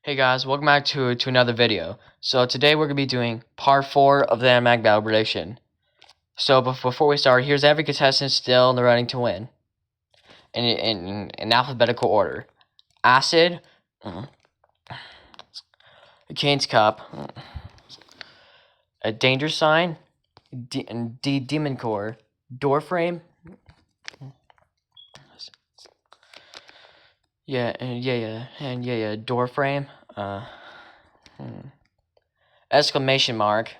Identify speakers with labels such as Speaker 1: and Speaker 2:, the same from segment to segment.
Speaker 1: Hey guys, welcome back to another video. So today we're going to be doing part 4 of the Animatic Battle prediction. So before we start, here's every contestant still in the running to win. In alphabetical order. Acid, Kane's Cup, a Danger Sign, Demon Core, Doorframe, Doorframe, exclamation mark,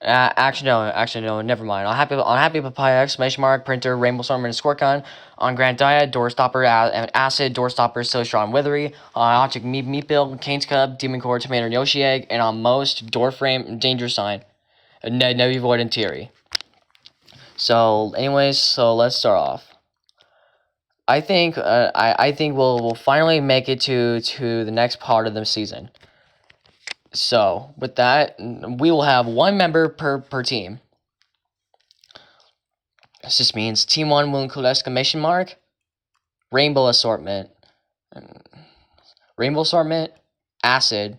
Speaker 1: actually no, never mind. On happy papaya, exclamation mark, printer, rainbow storm, and squirt gun. On Grand Dia, doorstopper, and acid, doorstopper, so strong, withery. On object, meat bill, Kane's Cup, demon core, tomato, and Yoshi egg. And on most, door frame, danger sign, Nebby void, and Teary. So, anyways, let's start off. I think we'll finally make it to the next part of the season. So, with that, we will have one member per team. This just means Team 1 will include exclamation mark, rainbow assortment, acid,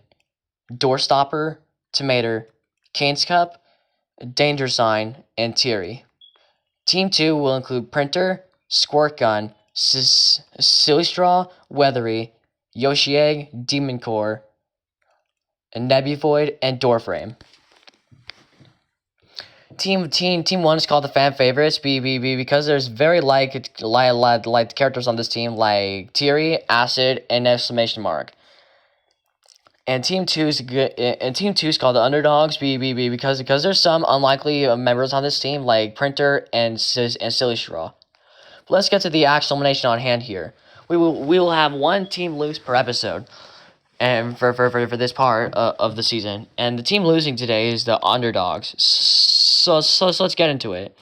Speaker 1: doorstopper, tomato, Kane's Cup, danger sign, and Teary. Team 2 will include printer, squirt gun, silly straw, weathery, Yoshi egg, demon core, and Nebby void, and doorframe. Team 1 is called the fan favorites because there's very like characters on this team like Teary, Acid, and exclamation mark. And Team 2 is called the underdogs because there's some unlikely members on this team like Printer and Silly Straw. But let's get to the actual elimination on hand here. We will have one team lose per episode, and for this part of the season. And the team losing today is the underdogs. So let's get into it.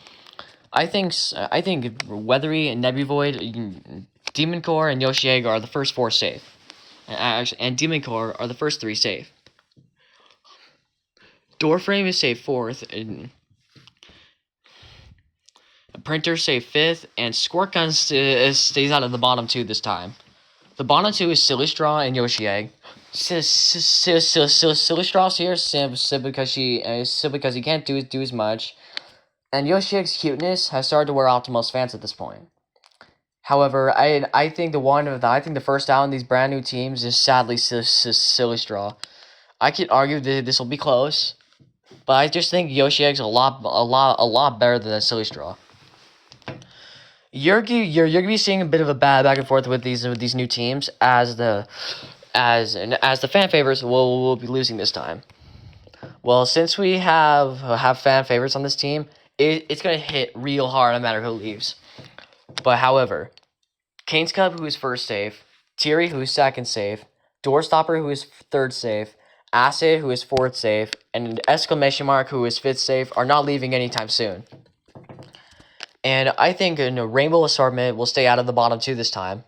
Speaker 1: I think Weathery and Nebby Void, Demon Core, and Yoshi Egg are the first 4 safe. And Demon Core are the first 3 safe. Doorframe is safe 4th, and Printer safe 5th, and Squirt Gun stays out of the bottom 2 this time. The bottom 2 is Silly Straw and Yoshi Egg. Silly Straw's here simply because he can't do as much, and Yoshi Egg's cuteness has started to wear off to most fans at this point. However, I think the first out in these brand new teams is sadly Silly Straw. I could argue that this will be close, but I just think Yoshi Egg's a lot better than Silly Straw. You're gonna be seeing a bit of a back and forth with these new teams as the fan favorites will be losing this time. Well, since we have fan favorites on this team, it's gonna hit real hard no matter who leaves. But however, Kane's Cup, who is first safe, Teary, who is second safe, Doorstopper, who is third safe, Acid, who is fourth safe, and exclamation mark, who is fifth safe, are not leaving anytime soon. And I think Rainbow Assortment will stay out of the bottom 2 this time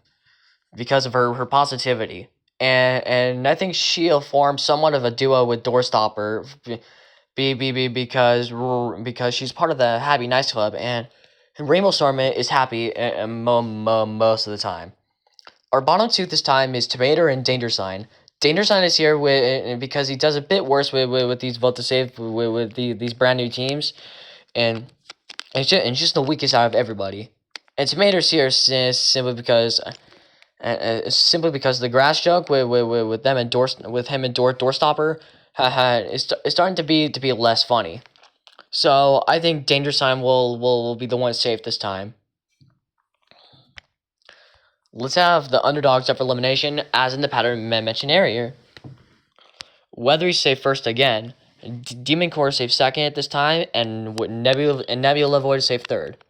Speaker 1: because of her positivity. And I think she'll form somewhat of a duo with Doorstopper because she's part of the Happy Nice Club, and Rainbow Assortment is happy most of the time. Our bottom 2 this time is Tomato and Danger Sign. Danger Sign is here because he does a bit worse with these vote to save with these brand new teams, and it's just the weakest out of everybody. And Tomato's here simply because the grass joke with him and Doorstopper is starting to be less funny. So I think Danger Sign will be the one safe this time. Let's have the underdogs up for elimination as in the pattern mentioned earlier. Weathery safe first again. Demon Core safe second at this time, and Nebula Void safe third.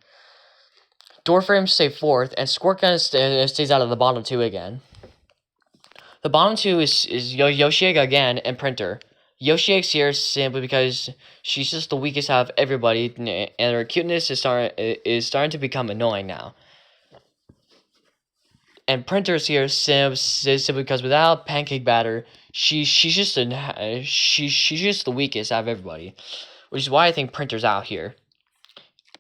Speaker 1: Doorframe safe fourth, and Squirt Gun stays out of the bottom 2 again. The bottom 2 is Yoshi Egg again and Printer. Yoshi Egg's here simply because she's just the weakest out of everybody, and her cuteness is starting to become annoying now. And Printer's here simply because without pancake batter, she's just she's just the weakest out of everybody, which is why I think Printer's out here.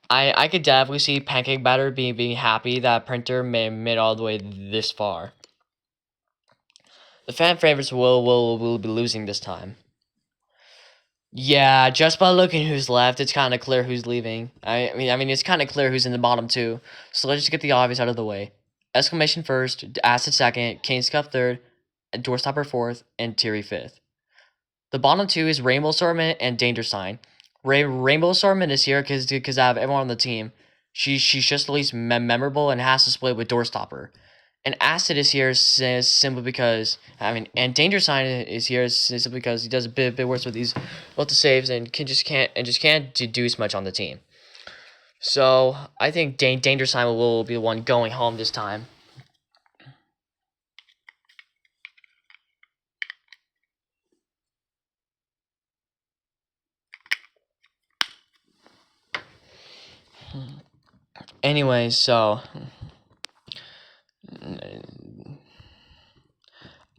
Speaker 1: I could definitely see pancake batter being happy that Printer made all the way this far. The fan favorites will be losing this time. Yeah, just by looking who's left, it's kind of clear who's leaving. I mean, it's kind of clear who's in the bottom two. So let's just get the obvious out of the way. Exclamation first, Acid second, Kane's Cup third, Doorstopper fourth, and Teary fifth. The bottom two is Rainbow Assortment and Danger Sign. Rainbow Assortment is here because I have everyone on the team. She's just the least memorable and has to split with Doorstopper. And Acid is here simply because and Danger Sign is here simply because he does a bit worse with these both the saves and can't deduce much on the team. So I think Danger Sign will be the one going home this time. Anyway, so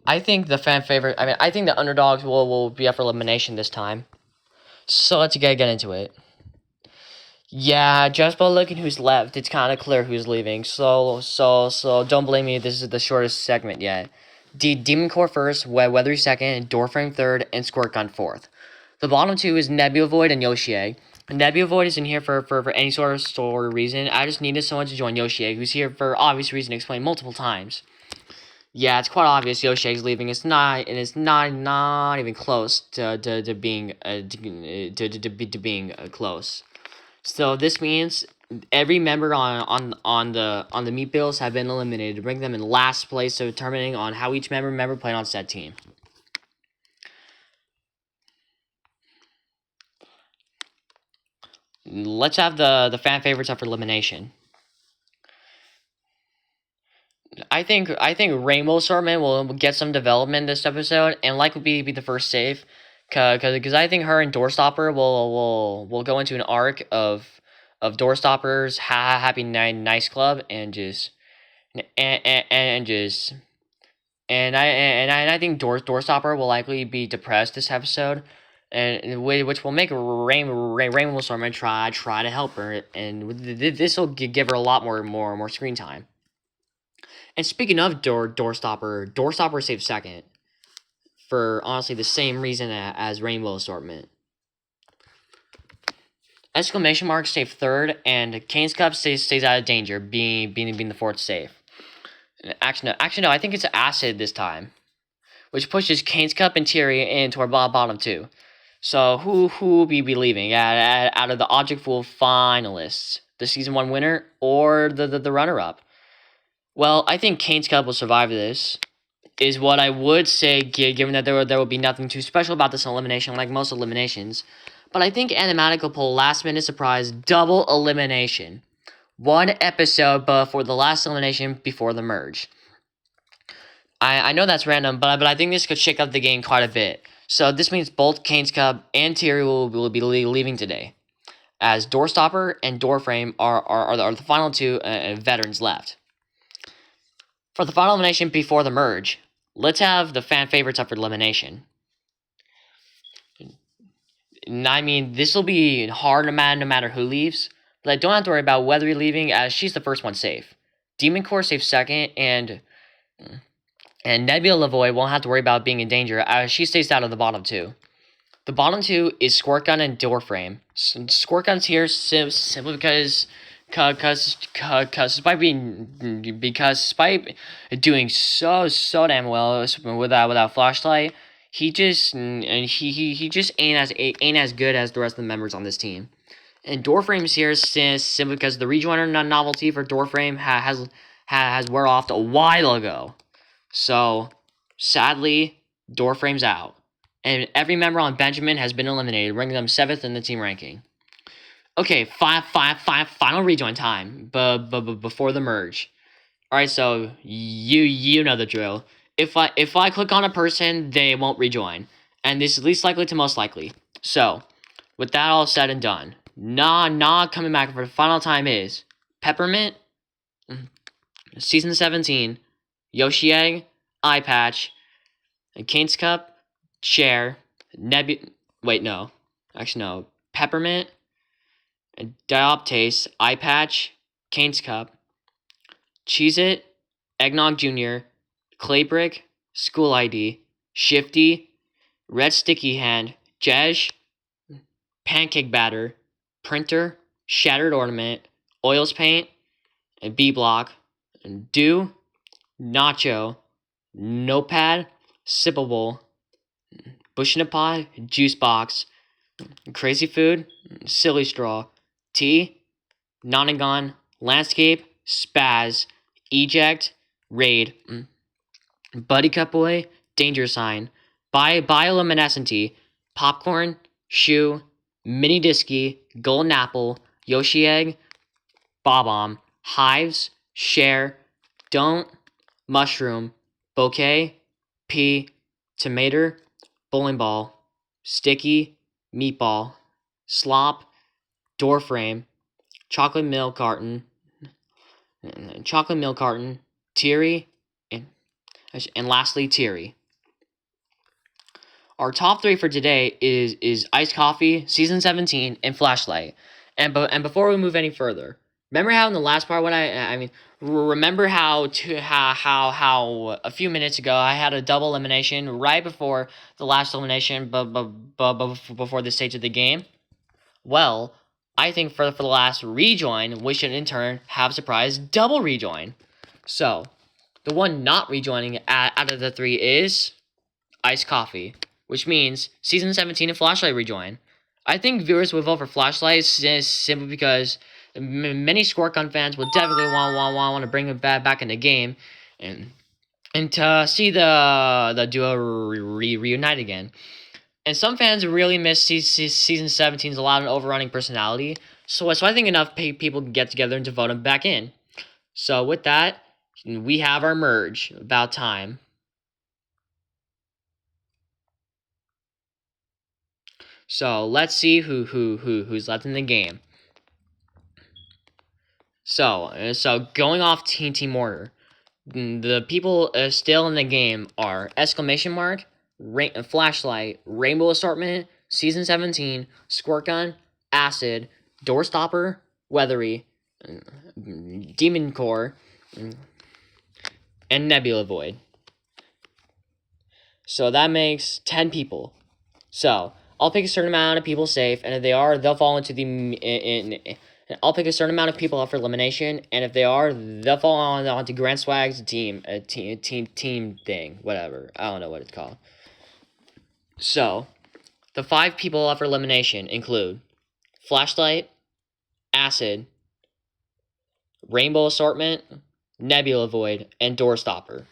Speaker 1: I think the fan favorite. I think the underdogs will be up for elimination this time. So let's get into it. Yeah, just by looking who's left, it's kind of clear who's leaving. So don't blame me. This is the shortest segment yet. Demon Core first, Weathery second, Doorframe third, and Squirt Gun fourth. The bottom two is Nebula Void and Yoshi. Nebula Void isn't here for any sort of story reason. I just needed someone to join Yoshi, who's here for obvious reason explained multiple times. Yeah, it's quite obvious Yoshi's leaving. It's not even close to being close. So this means every member on the meat bills have been eliminated to bring them in last place, so determining on how each member played on said team. Let's have the fan favorites up for elimination. I think Rainbow Assortment will get some development this episode and likely be the first save, because I think her and Doorstopper will go into an arc of Doorstopper's Happy Nice Club and just and just and I think Doorstopper will likely be depressed this episode, and which will make Rainbow Assortment try to help her, and this will give her a lot more screen time. And speaking of Doorstopper saved second for honestly the same reason as Rainbow Assortment. Exclamation mark saved third, and Kane's Cup stays out of danger, being the fourth save. Actually no, I think it's Acid this time, which pushes Kane's Cup and Teary into our bottom two. So who will be leaving out of the Object Fool finalists, the season 1 winner or the runner up? Well, I think Kane's Cup will survive this, is what I would say, given that there will be nothing too special about this elimination like most eliminations. But I think Animatic will pull last minute surprise double elimination. One episode before the last elimination before the merge. I know that's random, but I think this could shake up the game quite a bit. So this means both Kane's Cup and Teary will be leaving today, as Doorstopper and Doorframe are the final two veterans left. For the final elimination before the merge, let's have the fan favorites up for elimination. I mean, this will be hard no matter who leaves, but I don't have to worry about Weathery leaving, as she's the first one safe. Demon Core safe second, and Nebula Lavoy won't have to worry about being in danger, as she stays out of the bottom two. The bottom two is Squirt Gun and Doorframe. Squirt Gun's here simply because despite doing so damn well without flashlight, he just ain't as good as the rest of the members on this team. And Doorframe's here simply because the rejoiner novelty for Doorframe has wear off a while ago. So sadly, Doorframe's out, and every member on Benjamin has been eliminated, ranking them 7th in the team ranking. Okay, final rejoin time, but before the merge. All right, so you know the drill. If I click on a person, they won't rejoin, and this is least likely to most likely. So, with that all said and done, coming back for the final time is Peppermint, season 17, Yoshi Egg, Eye Patch, Kane's Cup, Chair, Peppermint, Dioptase, Eye Patch, Kane's Cup, Cheez-It, Eggnog Jr., Clay Brick, School ID, Shifty, Red Sticky Hand, Jej, Pancake Batter, Printer, Shattered Ornament, Oils Paint, and B-Block, Dew, Nacho, Notepad, Sippable, Bush in a Pod, Juice Box, Crazy Food, Silly Straw, Tea, Nonagon, Landscape, Spaz, Eject, Raid, Buddy Cut Boy, Danger Sign, Bioluminescent Tea, Popcorn, Shoe, Mini Disky, Golden Apple, Yoshi Egg, Bob-omb, Hives, Share, Don't, Mushroom, Bouquet, Pea, Tomato, Bowling Ball, Sticky, Meatball, Slop, Door Frame, Chocolate Milk Carton, Teary, and lastly Teary. Our top 3 for today is Iced Coffee, Season 17, and Flashlight. And before we move any further, remember how in the last part remember how a few minutes ago I had a double elimination right before the last elimination, but before this stage of the game? Well, I think for the last rejoin, we should in turn have a surprise double rejoin. So, the one not rejoining out of the 3 is Iced Coffee, which means Season 17 and Flashlight rejoin. I think viewers would vote for Flashlight simply because many Squirt Gun fans will definitely want to bring it back in the game, and to see the duo reunite again. And some fans really miss Season 17's loud and overrunning personality, so I think enough people can get together and to vote him back in. So with that, we have our merge. About time. So let's see who's left in the game. So going off team order, the people still in the game are exclamation mark, Flashlight, Rainbow Assortment, Season 17, Squirt Gun, Acid, Doorstopper, Weathery, Demon Core, and Nebula Void. So that makes 10 people. So I'll pick a certain amount of people safe, and if they are, they'll fall into the. I'll pick a certain amount of people up for elimination, and if they are, they'll fall onto Grand Swag's team thing, whatever. I don't know what it's called. So, the 5 people up for elimination include Flashlight, Acid, Rainbow Assortment, Nebula Void, and Doorstopper.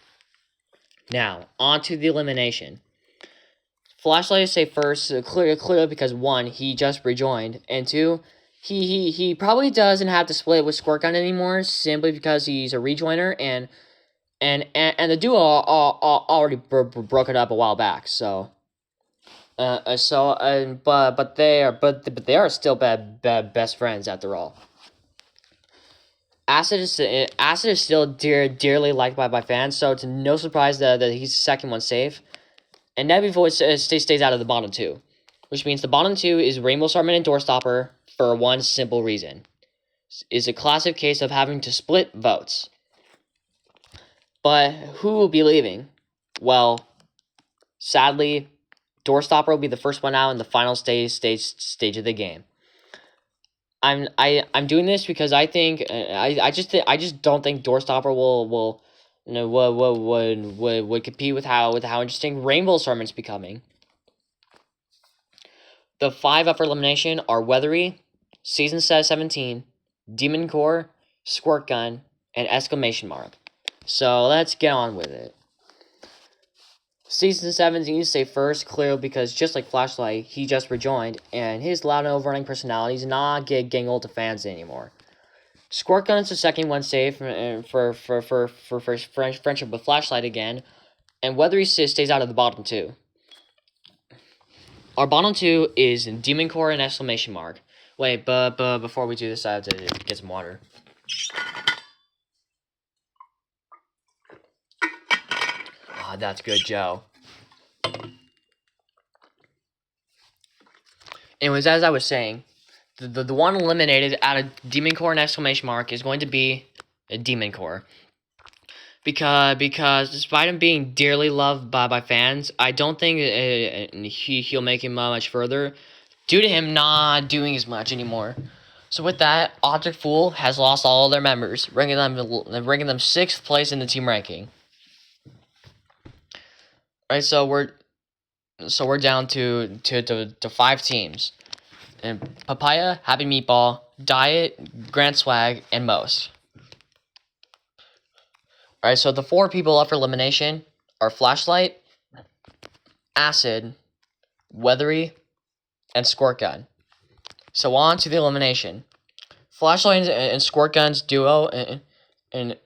Speaker 1: Now, on to the elimination. Flashlight is safe first, clearly because 1, he just rejoined, and 2, he probably doesn't have to split with Squirt Gun anymore, simply because he's a rejoiner, and the duo already broke it up a while back. So, but they are still best friends after all. Acid is still dearly liked by fans, so it's no surprise that he's the second one safe. And Nebula Void stays out of the bottom 2, which means the bottom 2 is Rainbow Assortment and Doorstopper for one simple reason. It's a classic case of having to split votes. But who will be leaving? Well, sadly, Doorstopper will be the first one out in the final stage of the game. I'm doing this because I think I just don't think Doorstopper will would compete with how interesting Rainbow Assortment's becoming. The 5 up for elimination are Weathery, Season 17, Demon Core, Squirt Gun, and exclamation mark. So let's get on with it. Season 17 is safe first, clearly because just like Flashlight, he just rejoined, and his loud and overrunning personality is not getting old to fans anymore. Squirt Gun is the second one safe for friendship with Flashlight again, and Weathery stays out of the bottom 2. Our bottom 2 is Demon Core and exclamation mark. Wait, but before we do this, I have to get some water. Ah, that's good, Joe. Anyways, as I was saying, the one eliminated out of Demon Core and exclamation mark is going to be a Demon Core. Because despite him being dearly loved by fans, I don't think he'll make him much further due to him not doing as much anymore. So with that, Object Fool has lost all their members, bringing them 6th place in the team ranking. Right, so we're down to 5 teams. And Papaya, Happy Meatball, Diet, Grand Swag, and Most. Alright, so the 4 people up for elimination are Flashlight, Acid, Weathery, and Squirt Gun. So on to the elimination. Flashlight and Squirt Gun's duo and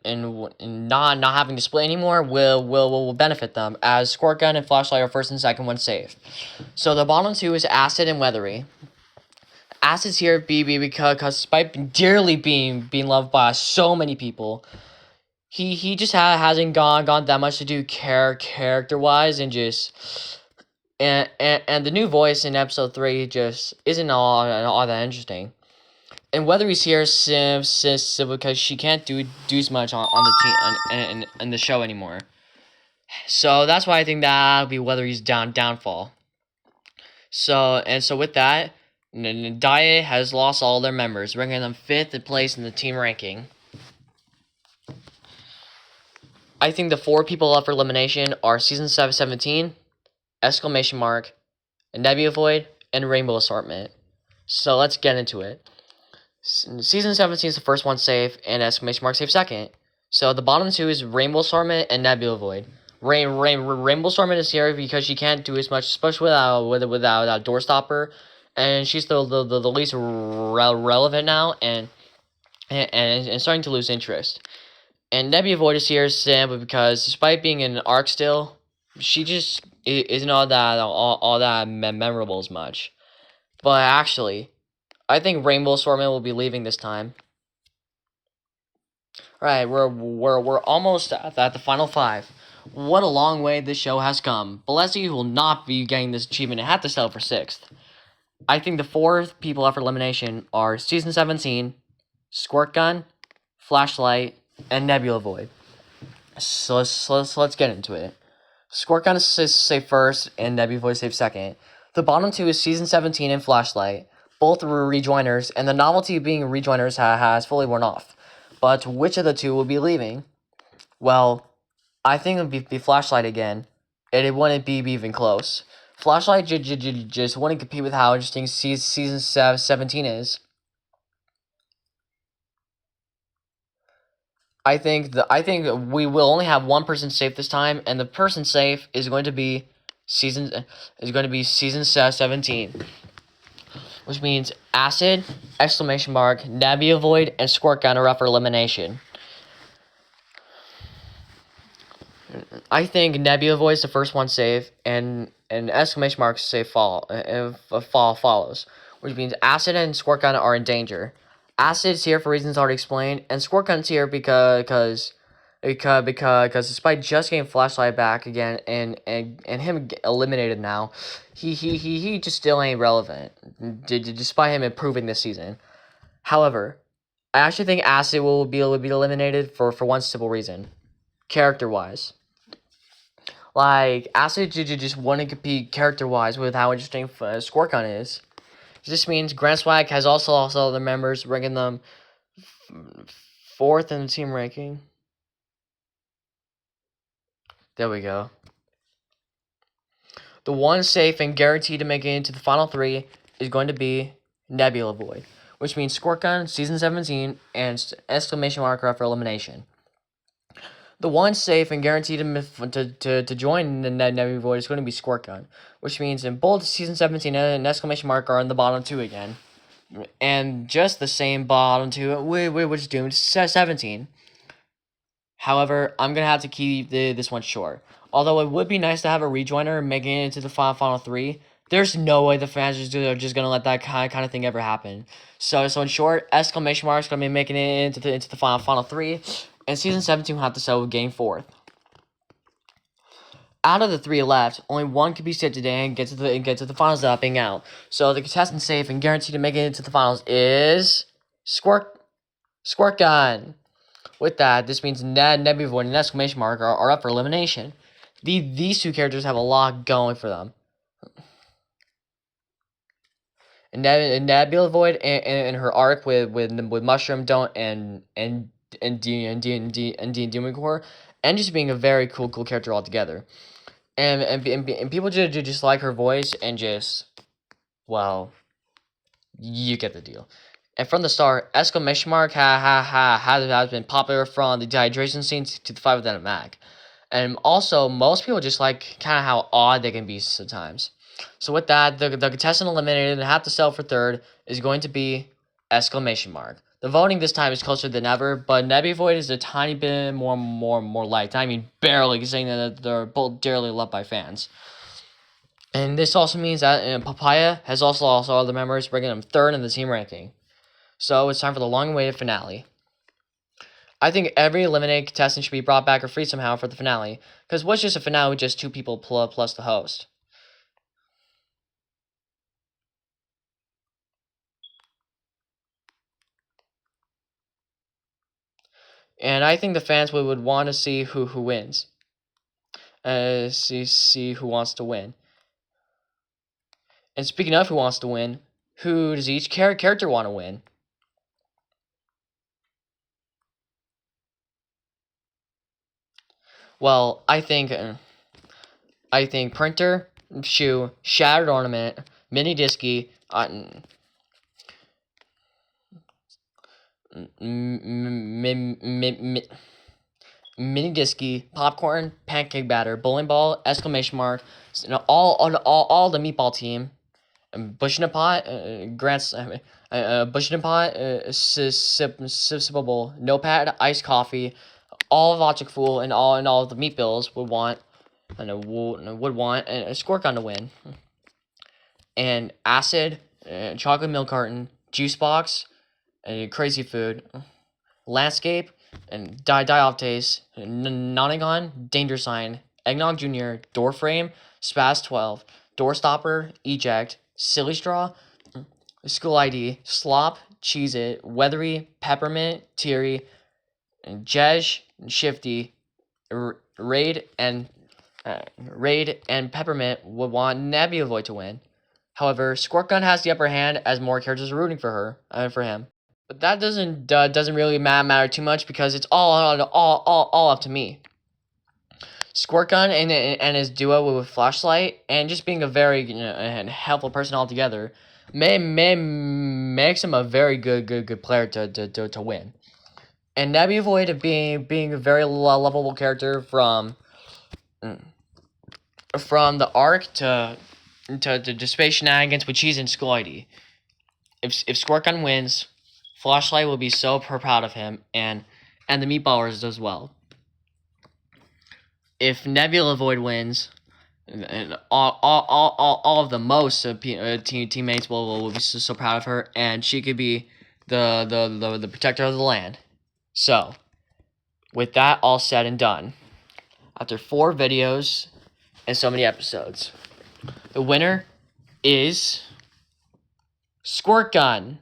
Speaker 1: not having to split anymore will benefit them, as Squirt Gun and Flashlight are first and second when safe. So the bottom 2 is Acid and Weathery. Acid's here because despite dearly being loved by so many people, he just hasn't gone that much to do character wise, and just and the new voice in episode 3 just isn't all that interesting. And whether he's here because she can't do as much on the team in the show anymore. So that's why I think that'll be Weathery's downfall. So with that, Diet has lost all their members, bringing them 5th place in the team ranking. I think the 4 people up for elimination are Season 17, exclamation mark, Nebula Void, and Rainbow Assortment. So let's get into it. Season 17 is the first one safe, and exclamation mark safe second. So the bottom 2 is Rainbow Assortment and Nebula Void. Rainbow Assortment is here because she can't do as much, especially without Doorstopper, and she's the least relevant now, and starting to lose interest. And Nebula Void is here simply because, despite being in an arc still, she just isn't all that memorable as much. But actually, I think Rainbow Assortment will be leaving this time. Alright, we're almost at the final 5. What a long way this show has come. Blessy will not be getting this achievement and have to settle for 6th. I think the 4 people up for elimination are Season 17, Squirt Gun, Flashlight, and Nebula Void. So let's get into it. Squirt Gun is safe first, and Nebula Void safe second. The bottom 2 is Season 17 and Flashlight. Both were rejoiners, and the novelty of being rejoiners has fully worn off. But which of the 2 will be leaving? Well, I think it would be Flashlight again, and it wouldn't be even close. Flashlight just wouldn't compete with how interesting Season 17 is. I think we will only have one person safe this time, and the person safe is going to be Season 17, which means Acid, exclamation mark, Nebula Void, and Squirt Gun are up for elimination. I think Nebula Void is the first one safe, and exclamation mark safe follows, which means Acid and Squirt Gun are in danger. Acid is here for reasons already explained, and Squirt Gun's here because despite just getting Flashlight back again and him eliminated now, he just still ain't relevant, despite him improving this season. However, I actually think Acid will be eliminated for one simple reason, character-wise. Like, Acid just wouldn't compete character-wise with how interesting Squirt Gun is. This means Grand Swag has also lost all their members, ranking them 4th in the team ranking. There we go. The one safe and guaranteed to make it into the final 3 is going to be Nebula Void, which means Squirt Gun, Season 17, and exclamation mark are up for elimination. The one safe and guaranteed to join the Nebula Void is going to be Squirt Gun, which means in both Season 17 and exclamation mark are in the bottom 2 again. And just the same bottom 2, which doomed 17. However, I'm going to have to keep this one short. Although it would be nice to have a rejoiner making it into the final 3, there's no way the fans are just going to let that kind of thing ever happen. So in short, exclamation mark is going to be making it into the final 3. And Season 17 will have to settle with Game 4th. Out of the 3 left, only one can be saved today and get to the finals without being out. So the contestant safe and guaranteed to make it into the finals is Squirt Gun. With that, this means Nebula Void and exclamation mark are up for elimination. These 2 characters have a lot going for them. Nebula Void and her arc with Mushroom Don't and Demon Core, and just being a very cool character altogether. And people just like her voice and just, well, you get the deal. And from the start, exclamation mark has been popular from the dehydration scene to the fight with Animatic. And also, most people just like kind of how odd they can be sometimes. So with that, the contestant eliminated and have to settle for third is going to be exclamation mark. The voting this time is closer than ever, but Nebby Void is a tiny bit more liked. I mean, barely, saying that they're both dearly loved by fans. And this also means that Papaya has also lost all the members, bringing them third in the team ranking. So it's time for the long-awaited finale. I think every eliminated contestant should be brought back or freed somehow for the finale, because what's just a finale with just 2 people plus the host? And I think the fans would want to see who wins. See who wants to win. And speaking of who wants to win, who does each character want to win? Well, I think Printer, Shoe, Shattered Ornament, Mini Disky, Mini Disky, Popcorn, Pancake Batter, Bowling Ball, exclamation mark, all the Meatball team, Bush in a Pot, Bush in a Pot, Sippable, Notepad, Iced Coffee, all of Logic Fool, and all of the Meat Bills would want a Squirt Gun to win. And Acid, Chocolate Milk Carton, Juice Box, Crazy Food, Landscape, and Die Off Taste, Nonagon, Danger Sign, Eggnog Jr., Door Frame, Spaz 12, Door Stopper, Eject, Silly Straw, School ID, Slop, Cheese It, Weathery, Peppermint, Teary, and Jej, Shifty, Raid, and Peppermint would want Nebula Void to win. However, Squirt Gun has the upper hand as more characters are rooting for him. But that doesn't really matter too much because it's all up to me. Squirt Gun and his duo with Flashlight and just being a very helpful person altogether makes him a very good player to win. And Nebula Void being a very lovable character from the arc to Space Shenanigans with Cheese and Skull ID. If Squirt Gun wins, Flashlight will be so proud of him, and the Meatballers as well. If Nebula Void wins, and all of the most teammates will be so proud of her, and she could be the protector of the land. So, with that all said and done, after 4 videos and so many episodes, the winner is Squirt Gun.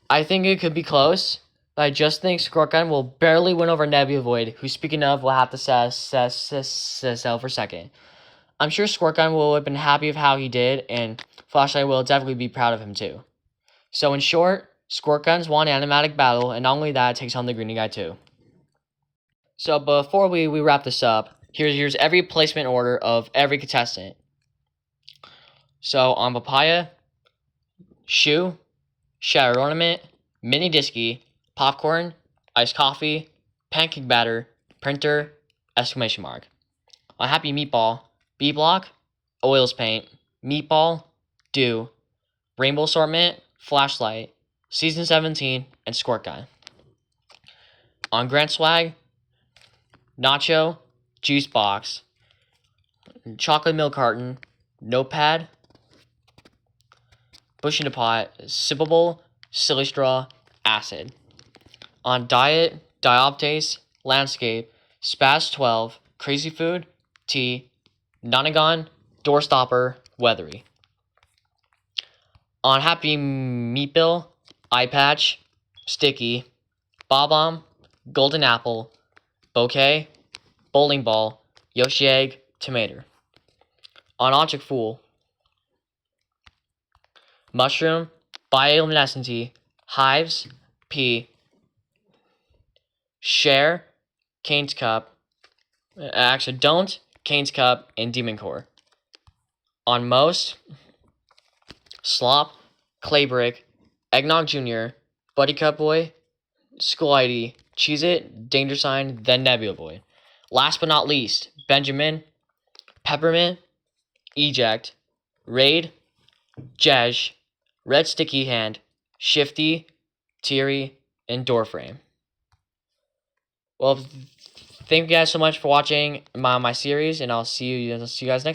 Speaker 1: I think it could be close, but I just think Squirt Gun will barely win over Nebula Void, who, speaking of, will have to sell for second. I'm sure Squirt Gun will have been happy with how he did, and Flashlight will definitely be proud of him too. So in short, Squirt Gun's won Animatic battle, and not only that, it takes home the Greeny Guy too. So before we wrap this up, here's every placement order of every contestant. So on Papaya, Shoe, Shattered Ornament, Mini Disky, Popcorn, Iced Coffee, Pancake Batter, Printer, exclamation mark. On Happy Meatball, B Block, Oils Paint, Meatball, Dew, Rainbow Assortment, Flashlight, Season 17, and Squirt Gun. On Grand Swag, Nacho, Juice Box, Chocolate Milk Carton, Notepad, Bush in a Pot, Sippable, Silly Straw, Acid. On Diet, Dioptase, Landscape, Spaz 12, Crazy Food, T, Nonagon, Doorstopper, Weathery. On Happy Meatbill, Eye Patch, Sticky, Bob-omb, Golden Apple, Bouquet, Bowling Ball, Yoshi Egg, Tomato. On Object Fool, Mushroom, Bioluminescent, Hives, P, Share, Kane's Cup, actually Don't, Kane's Cup, and Demon Core. On Most, Slop, Claybrick, Eggnog Jr., Buddy Cup Boy, School ID, Cheez-It, Danger Sign, then Nebula Boy. Last but not least, Benjamin, Peppermint, Eject, Raid, Jej, Red Sticky Hand, Shifty, Teary, and Doorframe. Well, thank you guys so much for watching my series, and I'll see you guys next time.